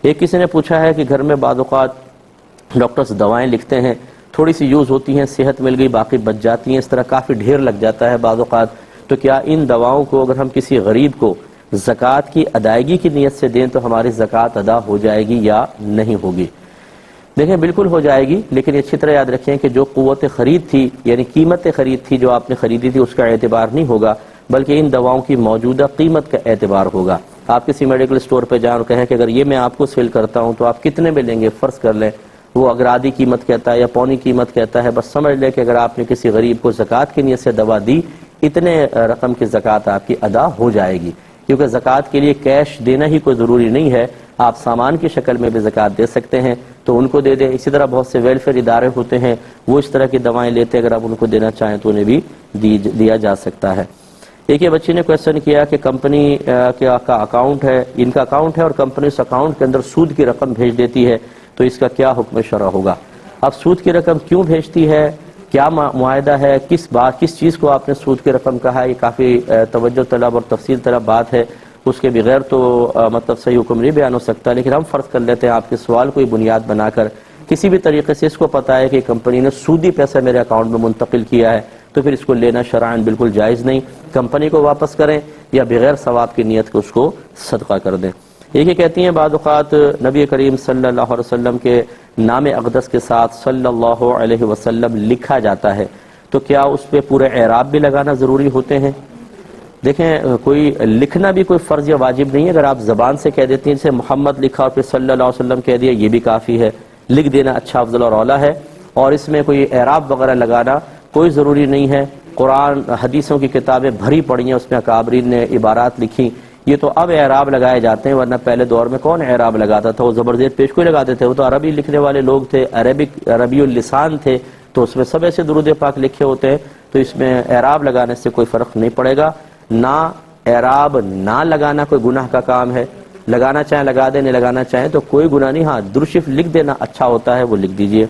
ایک کسی نے پوچھا ہے کہ گھر میں بعض اوقات ڈاکٹرز دوائیں لکھتے ہیں، تھوڑی سی یوز ہوتی ہیں، صحت مل گئی، باقی بچ جاتی ہیں، اس طرح کافی ڈھیر لگ جاتا ہے بعض اوقات، تو کیا ان دواؤں کو اگر ہم کسی غریب کو زکوٰۃ کی ادائیگی کی نیت سے دیں تو ہماری زکوٰۃ ادا ہو جائے گی یا نہیں ہوگی؟ دیکھیں بالکل ہو جائے گی، لیکن اچھی طرح یاد رکھیں کہ جو قوت خرید تھی، یعنی قیمت خرید تھی جو آپ نے خریدی تھی، اس کا اعتبار نہیں ہوگا، بلکہ ان دواؤں کی موجودہ قیمت کا اعتبار ہوگا۔ آپ کسی میڈیکل اسٹور پہ جائیں اور کہیں کہ اگر یہ میں آپ کو سیل کرتا ہوں تو آپ کتنے میں لیں گے، فرض کر لیں وہ اگر آدھی قیمت کہتا ہے یا پونی قیمت کہتا ہے، بس سمجھ لیں کہ اگر آپ نے کسی غریب کو زکوٰۃ کی نیت سے دوا دی، اتنے رقم کی زکوٰۃ آپ کی ادا ہو جائے گی، کیونکہ زکوٰۃ کے لیے کیش دینا ہی کوئی ضروری نہیں ہے، آپ سامان کی شکل میں بھی زکوٰۃ دے سکتے ہیں تو ان کو دے دیں۔ اسی طرح بہت سے ویلفیئر ادارے ہوتے ہیں، وہ اس طرح کی دوائیں لیتے ہیں، اگر آپ ان کو دینا چاہیں تو انہیں بھی دیا جا سکتا ہے۔ ایک یہ بچی نے کویسچن کیا کہ کمپنی کا اکاؤنٹ ہے، ان کا اکاؤنٹ ہے اور کمپنی اس اکاؤنٹ کے اندر سود کی رقم بھیج دیتی ہے تو اس کا کیا حکم شرع ہوگا؟ اب سود کی رقم کیوں بھیجتی ہے، کیا معاہدہ ہے، کس چیز کو آپ نے سود کی رقم کہا، یہ کافی توجہ طلب اور تفصیل طلب بات ہے، اس کے بغیر تو مطلب صحیح حکم نہیں بیان ہو سکتا، لیکن ہم فرض کر لیتے ہیں آپ کے سوال کو ہی بنیاد بنا کر کسی بھی طریقے سے اس کو پتا ہے کہ کمپنی نے سودی پیسہ میرے اکاؤنٹ میں منتقل کیا ہے تو پھر اس کو لینا شرعاً بالکل جائز نہیں، کمپنی کو واپس کریں یا بغیر ثواب کی نیت کو اس کو صدقہ کر دیں۔ ایک یہ کہتی ہیں بعض اوقات نبی کریم صلی اللہ علیہ وسلم کے نام اقدس کے ساتھ صلی اللہ علیہ وسلم لکھا جاتا ہے تو کیا اس پہ پورے اعراب بھی لگانا ضروری ہوتے ہیں؟ دیکھیں کوئی لکھنا بھی کوئی فرض یا واجب نہیں ہے، اگر آپ زبان سے کہہ دیتی ہیں جیسے محمد لکھا اور پھر صلی اللہ علیہ وسلم کہہ دیا یہ بھی کافی ہے، لکھ دینا اچھا افضل اور اولیٰ ہے، اور اس میں کوئی اعراب وغیرہ لگانا کوئی ضروری نہیں ہے۔ قرآن حدیثوں کی کتابیں بھری پڑی ہیں، اس میں اکابرین نے عبارات لکھی، یہ تو اب اعراب لگائے جاتے ہیں، ورنہ پہلے دور میں کون اعراب لگاتا تھا، وہ زبر زیر پیش کوئی لگاتے تھے، وہ تو عربی لکھنے والے لوگ تھے، عربی اللسان تھے، تو اس میں سب ایسے درود پاک لکھے ہوتے ہیں، تو اس میں اعراب لگانے سے کوئی فرق نہیں پڑے گا۔ نہ اعراب نہ لگانا کوئی گناہ کا کام ہے، لگانا چاہیں لگا دیں، نہیں لگانا چاہیں تو کوئی گناہ نہیں، ہاں درود شریف لکھ دینا اچھا ہوتا ہے، وہ لکھ دیجئے۔